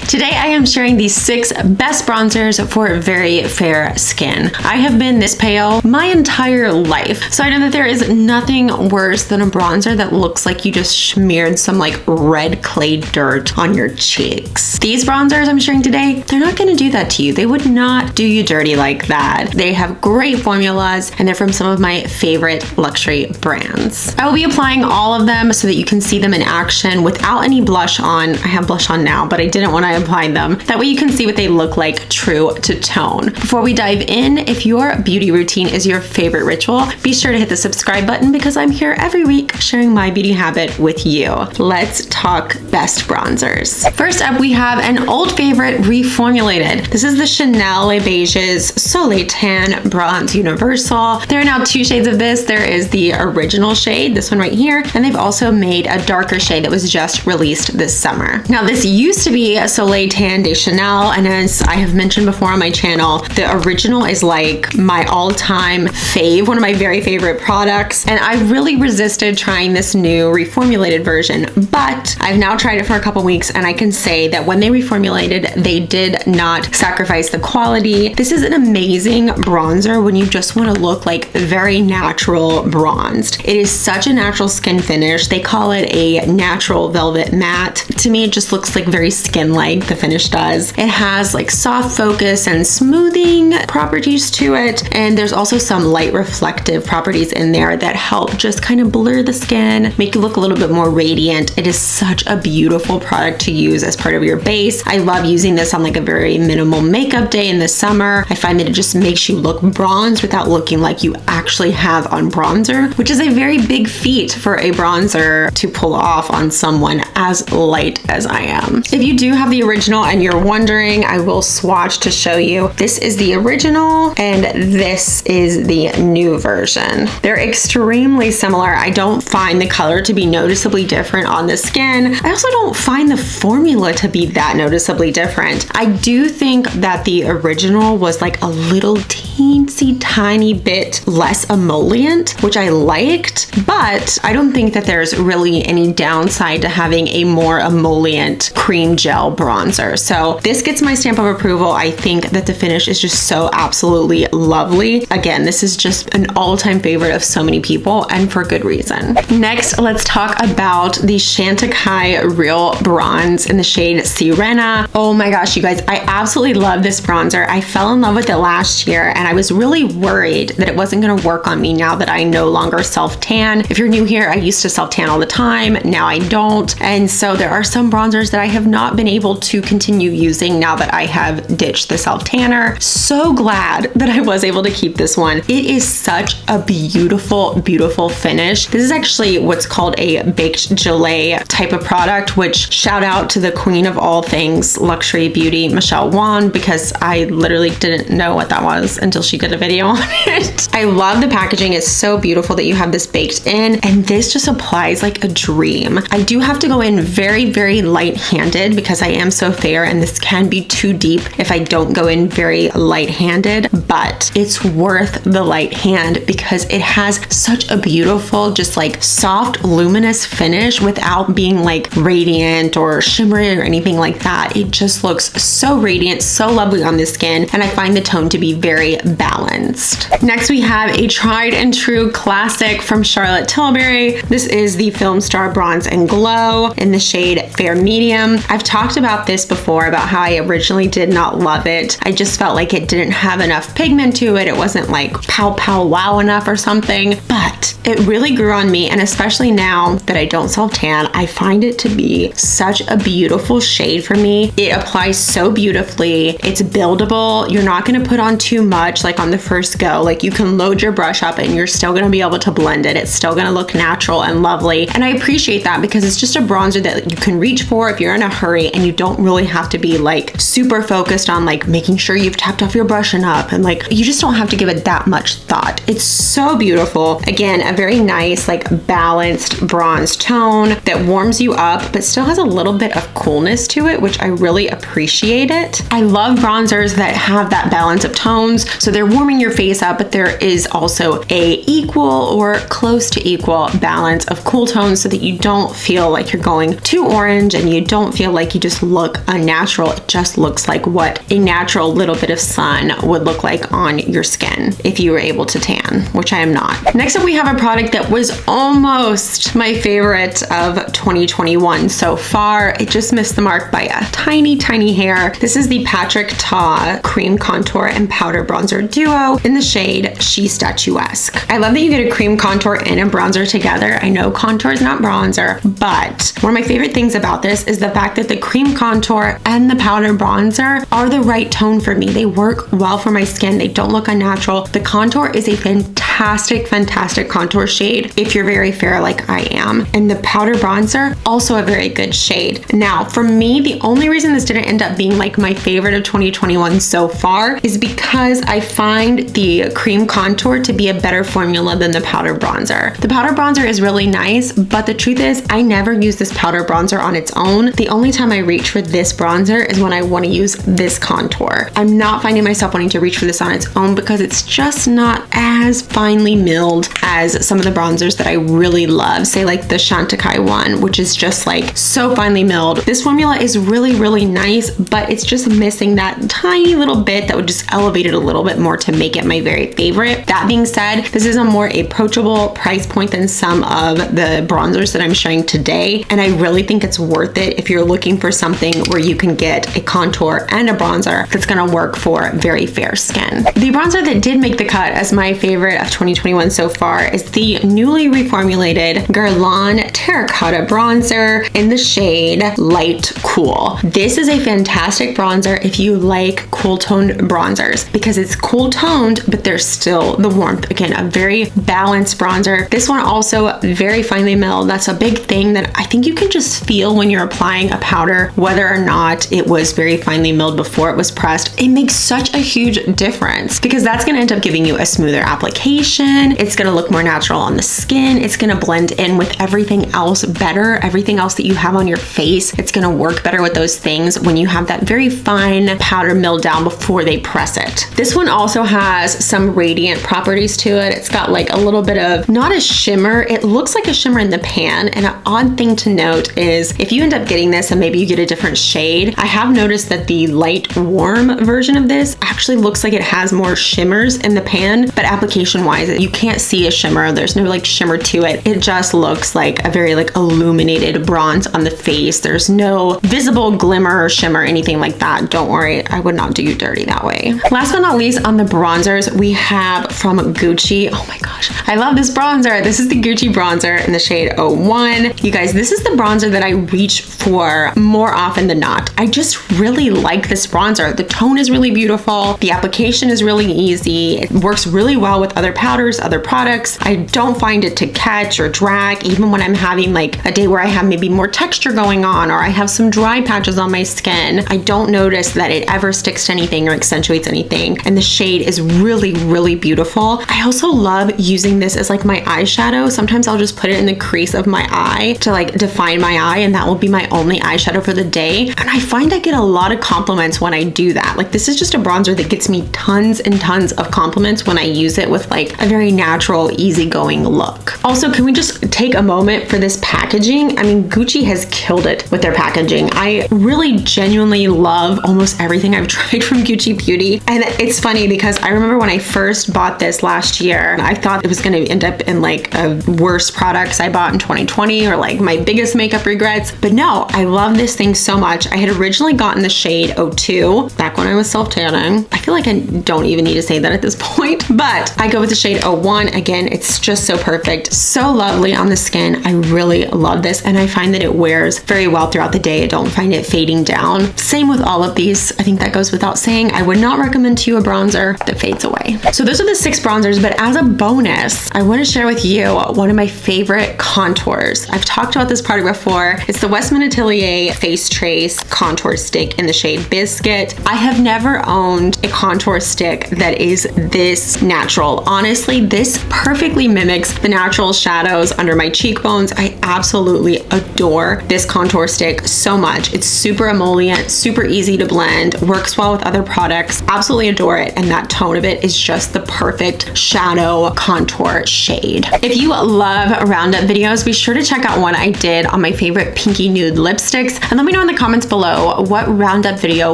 Today I am sharing the 6 best bronzers for very fair skin. I have been this pale my entire life, so I know that there is nothing worse than a bronzer that looks like you just smeared some like red clay dirt on your cheeks. These bronzers I'm sharing today, they're not going to do that to you. They would not do you dirty like that. They have great formulas and they're from some of my favorite luxury brands. I will be applying all of them so that you can see them in action without any blush on. I have blush on now, but I didn't when I applied them. That way you can see what they look like true to tone. Before we dive in, if your beauty routine is your favorite ritual, be sure to hit the subscribe button because I'm here every week sharing my beauty habit with you. Let's talk best bronzers. First up, we have an old favorite reformulated. This is the Chanel Les Beiges Soleil Tan Bronze Universal. There are now 2 shades of this. There is the original shade, this one right here, and they've also made a darker shade that was just released this summer. Now this used to be a Soleil Tan de Chanel, and as I have mentioned before on my channel, the original is like my all-time fave, one of my very favorite products, and I really resisted trying this new reformulated version, but I've now tried it for a couple weeks and I can say that when they reformulated, they did not sacrifice the quality. This is an amazing bronzer when you just want to look like very natural bronzed. It is such a natural skin finish. They call it a natural velvet matte. To me, it just looks like very skin-like, the finish does. It has like soft focus and smoothing properties to it, and there's also some light reflective properties in there that help just kind of blur the skin, make you look a little bit more radiant. It is such a beautiful product to use as part of your base. I love using this on like a very minimal makeup day in the summer. I find that it just makes you look bronzed without looking like you actually have on bronzer, which is a very big feat for a bronzer to pull off on someone as light as I am. If you do have the original and you're wondering, I will swatch to show you. This is the original and this is the new version. They're extremely similar. I don't find the color to be noticeably different on the skin. I also don't find the formula to be that noticeably different. I do think that the original was like a little teensy tiny bit less emollient, which I liked, but I don't think that there's really any downside to having a more emollient cream gel bronzer. So this gets my stamp of approval. I think that the finish is just so absolutely lovely. Again, this is just an all-time favorite of so many people and for good reason. Next, let's talk about the Chantecaille Real Bronze in the shade Sirena. Oh my gosh, you guys, I absolutely love this bronzer. I fell in love with it last year and I was really worried that it wasn't gonna work on me now that I no longer self-tan. If you're new here, I used to self-tan all the time. Now I don't. And so there are some bronzers that I have not been able to continue using now that I have ditched the self-tanner. So glad that I was able to keep this one. It is such a beautiful, beautiful finish. This is actually what's called a baked gelée type of product, which shout out to the queen of all things luxury beauty, Michelle Wan, because I literally didn't know what that was until she did a video on it. I love the packaging. It's so beautiful that you have this baked in, and this just applies like a dream. I do have to go in very, very light-handed because I am so fair and this can be too deep if I don't go in very light-handed, but it's worth the light hand because it has such a beautiful, just like soft, luminous finish without being like radiant or shimmery or anything like that. It just looks so radiant, so lovely on the skin, and I find the tone to be very balanced. Next, we have a tried and true classic from Charlotte Tilbury. This is the Film Star Bronze and Glow in the shade Fair Medium. I've talked about this before, about how I originally did not love it. I just felt like it didn't have enough pigment to it. It wasn't like pow pow wow enough or something, but it really grew on me, and especially now that I don't self-tan, I find it to be such a beautiful shade for me. It applies so beautifully. It's buildable. You're not going to put on too much like on the first go. Like you can load your brush up and you're still going to be able to blend it. It's still going to look natural and lovely, and I appreciate that because it's just a bronzer that you can reach for if you're in a hurry and you don't really have to be like super focused on like making sure you've tapped off your brush enough, and like you just don't have to give it that much thought. It's so beautiful. Again, a very nice like balanced bronze tone that warms you up but still has a little bit of coolness to it, which I really appreciate it. I love bronzers that have that balance of tones, so they're warming your face up, but there is also a equal or close to equal balance of cool tones so that you don't feel like you're going too orange and you don't feel like you just look unnatural. It just looks like what a natural little bit of sun would look like on your skin if you were able to tan, which I am not. Next up, we have a product that was almost my favorite of 2021 so far. It just missed the mark by a tiny, tiny hair. This is the Patrick Ta Cream Contour and Powder Bronzer Duo in the shade She Statuesque. I love that you get a cream contour and a bronzer together. I know contour is not bronzer, but one of my favorite things about this is the fact that the cream contour and the powder bronzer are the right tone for me. They work well for my skin. They don't look unnatural. The contour is a fantastic, fantastic contour shade if you're very fair like I am. And the powder bronzer, also a very good shade. Now, for me, the only reason this didn't end up being like my favorite of 2021 so far is because I find the cream contour to be a better formula than the powder bronzer. The powder bronzer is really nice, but the truth is I never use this powder bronzer on its own. The only time I reach for this bronzer is when I want to use this contour. I'm not finding myself wanting to reach for this on its own because it's just not as finely milled as some of the bronzers that I really love, say like the Chantecaille one, which is just like so finely milled. This formula is really, really nice, but it's just missing that tiny little bit that would just elevate it a little bit more to make it my very favorite. That being said, this is a more approachable price point than some of the bronzers that I'm showing today, and I really think it's worth it if you're looking for something where you can get a contour and a bronzer that's gonna work for very fair skin. The bronzer that did make the cut as my favorite of 2021 so far is the newly reformulated Guerlain Terracotta Bronzer in the shade Light Cool. This is a fantastic bronzer if you like cool toned bronzers because it's cool toned, but there's still the warmth. Again, a very balanced bronzer. This one also very finely milled. That's a big thing that I think you can just feel when you're applying a powder, whether or not it was very finely milled before it was pressed. It makes such a huge difference because that's going to end up giving you a smoother application. It's going to look more natural on the skin. It's going to blend in with everything else better. Everything else that you have on your face, it's going to work better with those things when you have that very fine powder milled down before they press it. This one also has some radiant properties to it. It's got like a little bit of, not a shimmer, it looks like a shimmer in the pan. And an odd thing to note is if you end up getting this and maybe you get a different shade, I have noticed that the light warm version of this actually looks like it has more shimmers in the pan, but application wise, you can't see a shimmer. There's no like shimmer to it. It just looks like a very like illuminated bronze on the face. There's no visible glimmer or shimmer, anything like that. Don't worry, I would not do you dirty that way. Last but not least, on the bronzers, we have from Gucci. Oh my gosh, I love this bronzer. This is the Gucci bronzer in the shade 01. You guys, this is the bronzer that I reach for more often than not. I just really like this bronzer. The tone is really beautiful. The application is really easy. It works really well with other powders, other products. I don't find it to catch or drag, even when I'm having like a day where I have maybe more texture going on or I have some dry patches on my skin. I don't notice that it ever sticks to anything or accentuates anything. And the shade is really, really beautiful. I also love using this as like my eyeshadow. Sometimes I'll just put it in the crease of my eye to like define my eye, and that will be my only eyeshadow for the day. And I find I get a lot of compliments when I do that. Like this is just a bronzer that gets me tons and tons of compliments when I use it with like a very natural, easygoing look. Also, can we just take a moment for this packaging? I mean, Gucci has killed it with their packaging. I really genuinely love almost everything I've tried from Gucci Beauty. And it's funny because I remember when I first bought this last year, I thought it was going to end up in like a worst products I bought in 2020 or like my biggest makeup regrets. But no, I love this thing so much. I had originally gotten the shade 02 back when I was self-tanning. I feel like I don't even need to say that at this point, but I go with the shade 01. Again, it's just so perfect, so lovely on the skin. I really love this, and I find that it wears very well throughout the day. I don't find it fading down. Same with all of these. I think that goes without saying. I would not recommend to you a bronzer that fades away. So those are the 6 bronzers, but as a bonus, I want to share with you one of my favorite contours. I've talked about this product before. It's the Westman Atelier Face Trace Contour Stick in the shade Biscuit. I have never owned a contour stick that is this natural. Honestly, this perfectly mimics the natural shadows under my cheekbones tones. I absolutely adore this contour stick so much. It's super emollient, super easy to blend, works well with other products. Absolutely adore it, and that tone of it is just the perfect shadow contour shade. If you love roundup videos, be sure to check out one I did on my favorite pinky nude lipsticks, and let me know in the comments below, what roundup video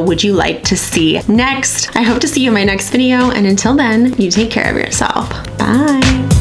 would you like to see next? I hope to see you in my next video, and until then, you take care of yourself. Bye.